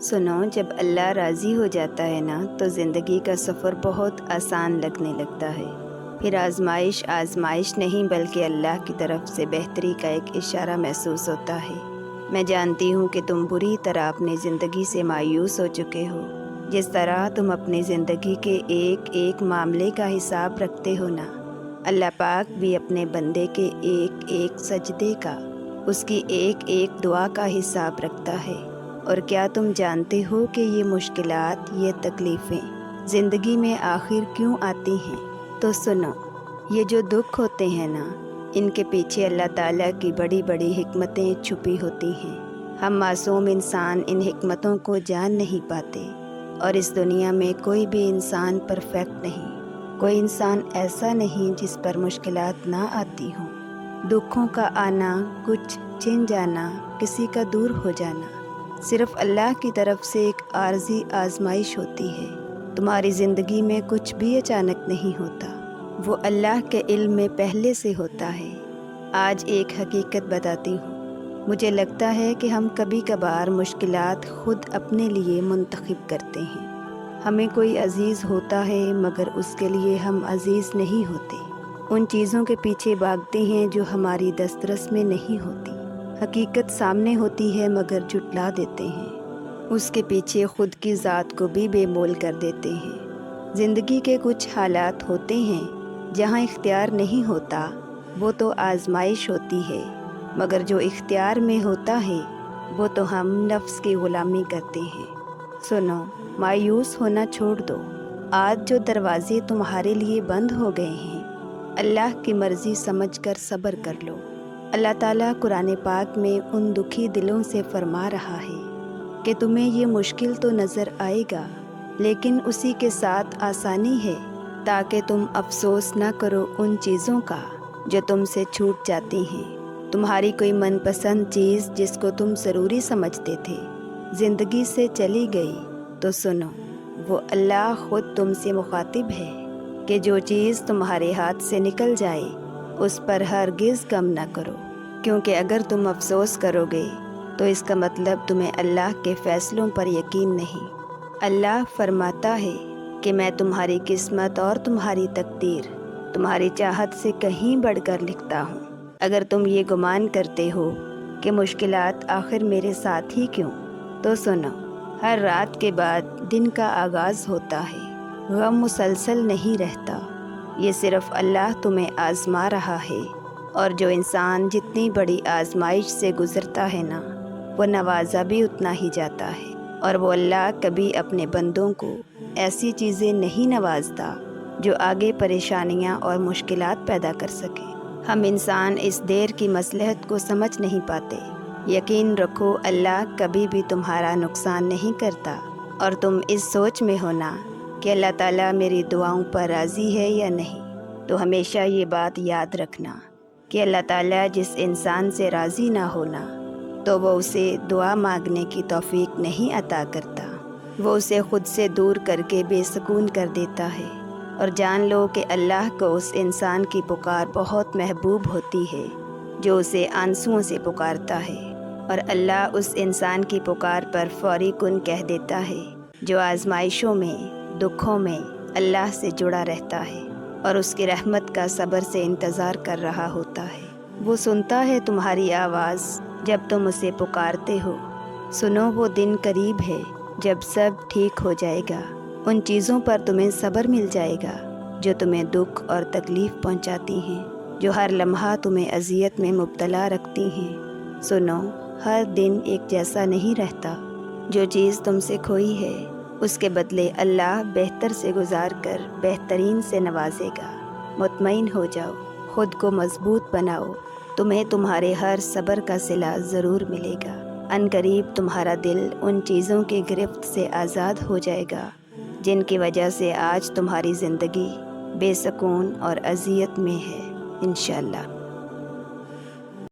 سنو، جب اللہ راضی ہو جاتا ہے نا تو زندگی کا سفر بہت آسان لگنے لگتا ہے۔ پھر آزمائش نہیں بلکہ اللہ کی طرف سے بہتری کا ایک اشارہ محسوس ہوتا ہے۔ میں جانتی ہوں کہ تم بری طرح اپنی زندگی سے مایوس ہو چکے ہو، جس طرح تم اپنی زندگی کے ایک ایک معاملے کا حساب رکھتے ہو نا، اللہ پاک بھی اپنے بندے کے ایک ایک سجدے کا، اس کی ایک ایک دعا کا حساب رکھتا ہے۔ اور کیا تم جانتے ہو کہ یہ مشکلات، یہ تکلیفیں زندگی میں آخر کیوں آتی ہیں؟ تو سنو، یہ جو دکھ ہوتے ہیں نا، ان کے پیچھے اللہ تعالیٰ کی بڑی بڑی حکمتیں چھپی ہوتی ہیں۔ ہم معصوم انسان ان حکمتوں کو جان نہیں پاتے، اور اس دنیا میں کوئی بھی انسان پرفیکٹ نہیں۔ کوئی انسان ایسا نہیں جس پر مشکلات نہ آتی ہوں۔ دکھوں کا آنا، کچھ چھن جانا، کسی کا دور ہو جانا، صرف اللہ کی طرف سے ایک عارضی آزمائش ہوتی ہے۔ تمہاری زندگی میں کچھ بھی اچانک نہیں ہوتا، وہ اللہ کے علم میں پہلے سے ہوتا ہے۔ آج ایک حقیقت بتاتی ہوں، مجھے لگتا ہے کہ ہم کبھی کبھار مشکلات خود اپنے لیے منتخب کرتے ہیں۔ ہمیں کوئی عزیز ہوتا ہے مگر اس کے لیے ہم عزیز نہیں ہوتے۔ ان چیزوں کے پیچھے بھاگتے ہیں جو ہماری دسترس میں نہیں ہوتی۔ حقیقت سامنے ہوتی ہے مگر جھٹلا دیتے ہیں۔ اس کے پیچھے خود کی ذات کو بھی بے مول کر دیتے ہیں۔ زندگی کے کچھ حالات ہوتے ہیں جہاں اختیار نہیں ہوتا، وہ تو آزمائش ہوتی ہے، مگر جو اختیار میں ہوتا ہے وہ تو ہم نفس کی غلامی کرتے ہیں۔ سنو، مایوس ہونا چھوڑ دو۔ آج جو دروازے تمہارے لیے بند ہو گئے ہیں، اللہ کی مرضی سمجھ کر صبر کر لو۔ اللہ تعالیٰ قرآن پاک میں ان دکھی دلوں سے فرما رہا ہے کہ تمہیں یہ مشکل تو نظر آئے گا، لیکن اسی کے ساتھ آسانی ہے، تاکہ تم افسوس نہ کرو ان چیزوں کا جو تم سے چھوٹ جاتی ہیں۔ تمہاری کوئی من پسند چیز جس کو تم ضروری سمجھتے تھے، زندگی سے چلی گئی، تو سنو، وہ اللہ خود تم سے مخاطب ہے کہ جو چیز تمہارے ہاتھ سے نکل جائے اس پر ہرگز غم نہ کرو، کیونکہ اگر تم افسوس کرو گے تو اس کا مطلب تمہیں اللہ کے فیصلوں پر یقین نہیں۔ اللہ فرماتا ہے کہ میں تمہاری قسمت اور تمہاری تقدیر تمہاری چاہت سے کہیں بڑھ کر لکھتا ہوں۔ اگر تم یہ گمان کرتے ہو کہ مشکلات آخر میرے ساتھ ہی کیوں، تو سنو، ہر رات کے بعد دن کا آغاز ہوتا ہے۔ غم مسلسل نہیں رہتا، یہ صرف اللہ تمہیں آزما رہا ہے، اور جو انسان جتنی بڑی آزمائش سے گزرتا ہے نا، وہ نوازا بھی اتنا ہی جاتا ہے۔ اور وہ اللہ کبھی اپنے بندوں کو ایسی چیزیں نہیں نوازتا جو آگے پریشانیاں اور مشکلات پیدا کر سکے۔ ہم انسان اس دیر کی مصلحت کو سمجھ نہیں پاتے۔ یقین رکھو، اللہ کبھی بھی تمہارا نقصان نہیں کرتا، اور تم اس سوچ میں ہونا کہ اللہ تعالیٰ میری دعاؤں پر راضی ہے یا نہیں، تو ہمیشہ یہ بات یاد رکھنا کہ اللہ تعالیٰ جس انسان سے راضی نہ ہونا تو وہ اسے دعا مانگنے کی توفیق نہیں عطا کرتا، وہ اسے خود سے دور کر کے بے سکون کر دیتا ہے۔ اور جان لو کہ اللہ کو اس انسان کی پکار بہت محبوب ہوتی ہے جو اسے آنسوؤں سے پکارتا ہے، اور اللہ اس انسان کی پکار پر فوری کن کہہ دیتا ہے جو آزمائشوں میں، دکھوں میں اللہ سے جڑا رہتا ہے اور اس کی رحمت کا صبر سے انتظار کر رہا ہوتا ہے۔ وہ سنتا ہے تمہاری آواز جب تم اسے پکارتے ہو۔ سنو، وہ دن قریب ہے جب سب ٹھیک ہو جائے گا۔ ان چیزوں پر تمہیں صبر مل جائے گا جو تمہیں دکھ اور تکلیف پہنچاتی ہیں، جو ہر لمحہ تمہیں اذیت میں مبتلا رکھتی ہیں۔ سنو، ہر دن ایک جیسا نہیں رہتا۔ جو چیز تم سے کھوئی ہے اس کے بدلے اللہ بہتر سے گزار کر بہترین سے نوازے گا۔ مطمئن ہو جاؤ، خود کو مضبوط بناؤ، تمہیں تمہارے ہر صبر کا صلہ ضرور ملے گا۔ ان قریب تمہارا دل ان چیزوں کی گرفت سے آزاد ہو جائے گا جن کی وجہ سے آج تمہاری زندگی بے سکون اور اذیت میں ہے، انشاءاللہ۔